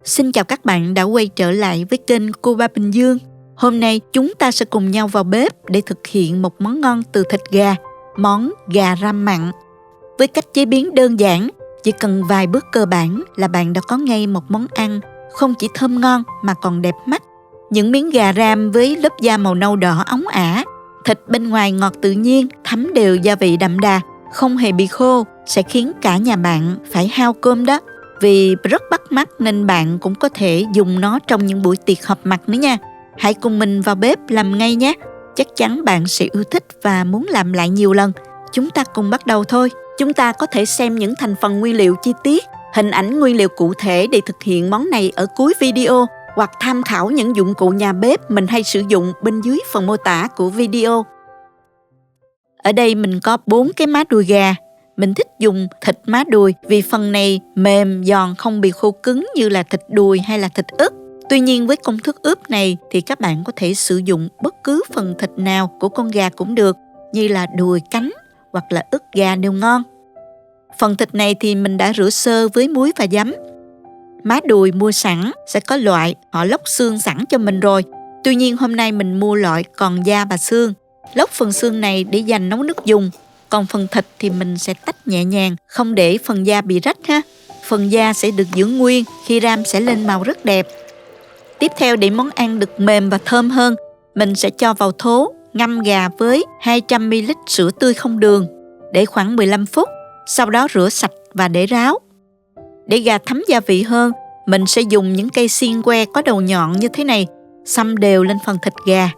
Xin chào các bạn đã quay trở lại với kênh Cô Ba Bình Dương. Hôm nay chúng ta sẽ cùng nhau vào bếp để thực hiện một món ngon từ thịt gà, món gà ram mặn. Với cách chế biến đơn giản, chỉ cần vài bước cơ bản là bạn đã có ngay một món ăn không chỉ thơm ngon mà còn đẹp mắt. Những miếng gà ram với lớp da màu nâu đỏ óng ả, thịt bên ngoài ngọt tự nhiên, thấm đều gia vị đậm đà, không hề bị khô, sẽ khiến cả nhà bạn phải hao cơm đó. Vì rất bắt mắt nên bạn cũng có thể dùng nó trong những buổi tiệc họp mặt nữa nha. Hãy cùng mình vào bếp làm ngay nhé. Chắc chắn bạn sẽ yêu thích và muốn làm lại nhiều lần. Chúng ta cùng bắt đầu thôi. Chúng ta có thể xem những thành phần nguyên liệu chi tiết, hình ảnh nguyên liệu cụ thể để thực hiện món này ở cuối video, hoặc tham khảo những dụng cụ nhà bếp mình hay sử dụng bên dưới phần mô tả của video. Ở đây mình có 4 cái má đùi gà. Mình thích dùng thịt má đùi vì phần này mềm, giòn, không bị khô cứng như là thịt đùi hay là thịt ức. Tuy nhiên với công thức ướp này thì các bạn có thể sử dụng bất cứ phần thịt nào của con gà cũng được, như là đùi, cánh hoặc là ức gà đều ngon. Phần thịt này thì mình đã rửa sơ với muối và giấm. Má đùi mua sẵn sẽ có loại họ lóc xương sẵn cho mình rồi. Tuy nhiên hôm nay mình mua loại còn da và xương. Lóc phần xương này để dành nấu nước dùng. Còn phần thịt thì mình sẽ tách nhẹ nhàng, không để phần da bị rách ha. Phần da sẽ được giữ nguyên, khi ram sẽ lên màu rất đẹp. Tiếp theo để món ăn được mềm và thơm hơn, mình sẽ cho vào thố, ngâm gà với 200ml sữa tươi không đường, để khoảng 15 phút. Sau đó rửa sạch và để ráo. Để gà thấm gia vị hơn, mình sẽ dùng những cây xiên que có đầu nhọn như thế này, xăm đều lên phần thịt gà.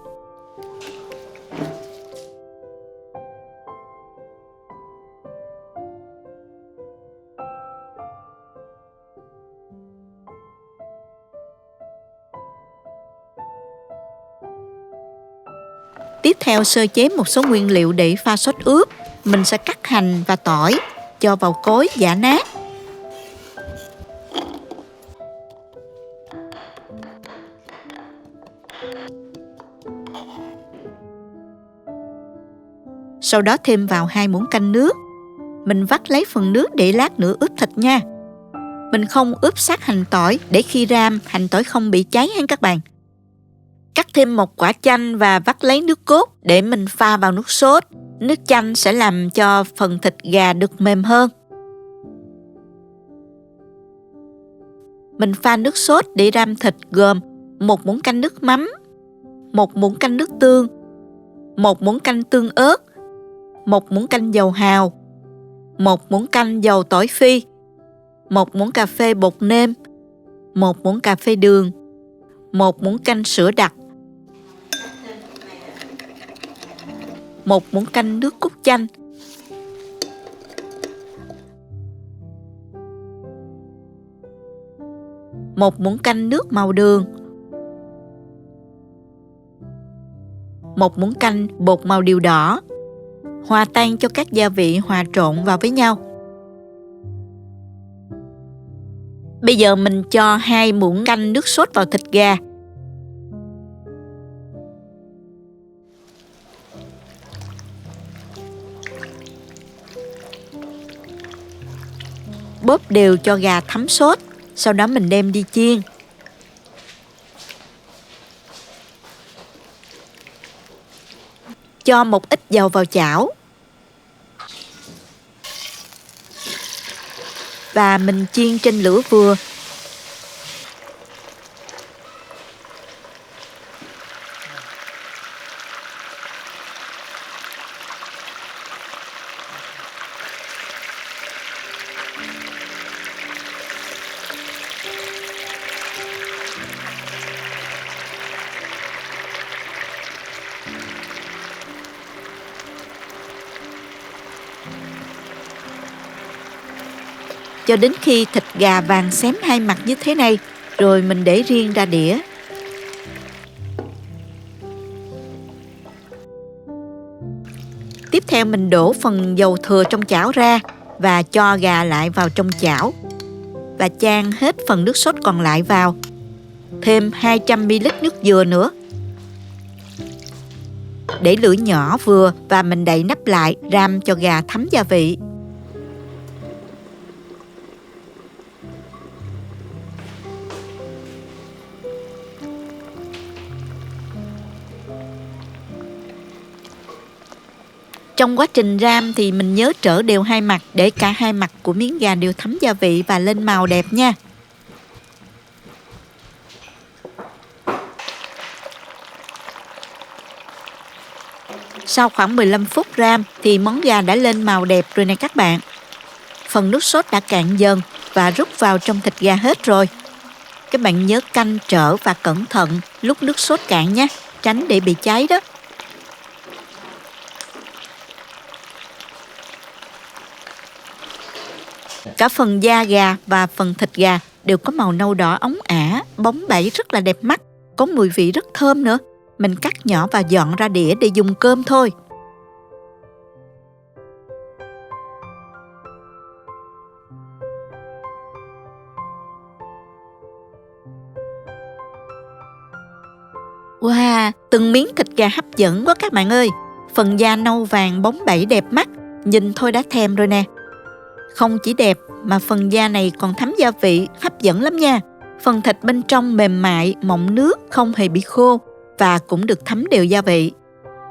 Tiếp theo sơ chế một số nguyên liệu để pha sốt ướp. Mình sẽ cắt hành và tỏi, cho vào cối giã nát. Sau đó thêm vào 2 muỗng canh nước. Mình vắt lấy phần nước để lát nữa ướp thịt nha. Mình không ướp sát hành tỏi để khi ram hành tỏi không bị cháy ha các bạn. Cắt thêm một quả chanh và vắt lấy nước cốt để mình pha vào nước sốt. Nước chanh sẽ làm cho phần thịt gà được mềm hơn. Mình pha nước sốt để ram thịt gồm 1 muỗng canh nước mắm, 1 muỗng canh nước tương, 1 muỗng canh tương ớt, 1 muỗng canh dầu hào, 1 muỗng canh dầu tỏi phi, 1 muỗng cà phê bột nêm, 1 muỗng cà phê đường, 1 muỗng canh sữa đặc, 1 muỗng canh nước cốt chanh, 1 muỗng canh nước màu đường, 1 muỗng canh bột màu điều đỏ. Hòa tan cho các gia vị hòa trộn vào với nhau. Bây giờ mình cho 2 muỗng canh nước sốt vào thịt gà. Bóp đều cho gà thấm sốt, sau đó mình đem đi chiên. Cho một ít dầu vào chảo. Và mình chiên trên lửa vừa. Cho đến khi thịt gà vàng xém hai mặt như thế này, rồi mình để riêng ra đĩa. Tiếp theo mình đổ phần dầu thừa trong chảo ra và cho gà lại vào trong chảo. Và chan hết phần nước sốt còn lại vào. Thêm 200ml nước dừa nữa. Để lửa nhỏ vừa và mình đậy nắp lại, ram cho gà thấm gia vị. Trong quá trình ram thì mình nhớ trở đều hai mặt để cả hai mặt của miếng gà đều thấm gia vị và lên màu đẹp nha. Sau khoảng 15 phút ram thì món gà đã lên màu đẹp rồi nè các bạn. Phần nước sốt đã cạn dần và rút vào trong thịt gà hết rồi. Các bạn nhớ canh trở và cẩn thận lúc nước sốt cạn nhé, tránh để bị cháy đó. Cả phần da gà và phần thịt gà đều có màu nâu đỏ óng ả, bóng bẩy rất là đẹp mắt, có mùi vị rất thơm nữa. Mình cắt nhỏ và dọn ra đĩa để dùng cơm thôi. Wow, từng miếng thịt gà hấp dẫn quá các bạn ơi. Phần da nâu vàng bóng bẩy đẹp mắt, nhìn thôi đã thèm rồi nè. Không chỉ đẹp mà phần da này còn thấm gia vị, hấp dẫn lắm nha. Phần thịt bên trong mềm mại, mọng nước, không hề bị khô và cũng được thấm đều gia vị.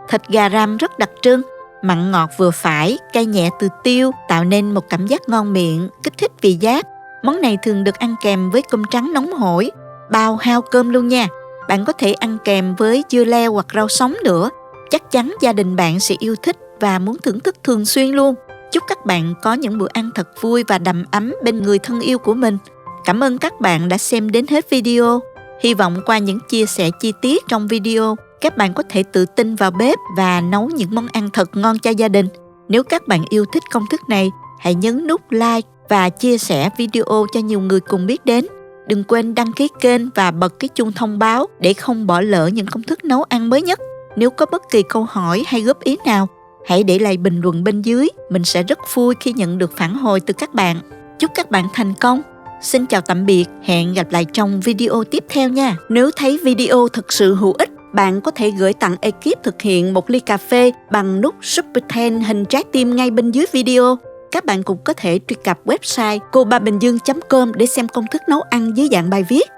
Thịt gà ram rất đặc trưng, mặn ngọt vừa phải, cay nhẹ từ tiêu tạo nên một cảm giác ngon miệng, kích thích vị giác. Món này thường được ăn kèm với cơm trắng nóng hổi, bao hao cơm luôn nha. Bạn có thể ăn kèm với dưa leo hoặc rau sống nữa. Chắc chắn gia đình bạn sẽ yêu thích và muốn thưởng thức thường xuyên luôn. Chúc các bạn có những bữa ăn thật vui và đầm ấm bên người thân yêu của mình. Cảm ơn các bạn đã xem đến hết video. Hy vọng qua những chia sẻ chi tiết trong video, các bạn có thể tự tin vào bếp và nấu những món ăn thật ngon cho gia đình. Nếu các bạn yêu thích công thức này, hãy nhấn nút like và chia sẻ video cho nhiều người cùng biết đến. Đừng quên đăng ký kênh và bật cái chuông thông báo để không bỏ lỡ những công thức nấu ăn mới nhất. Nếu có bất kỳ câu hỏi hay góp ý nào, hãy để lại bình luận bên dưới. Mình sẽ rất vui khi nhận được phản hồi từ các bạn. Chúc các bạn thành công. Xin chào tạm biệt, hẹn gặp lại trong video tiếp theo nha. Nếu thấy video thực sự hữu ích, bạn có thể gửi tặng ekip thực hiện một ly cà phê bằng nút Super Thanks hình trái tim ngay bên dưới video. Các bạn cũng có thể truy cập website cobabinhdương.com để xem công thức nấu ăn dưới dạng bài viết.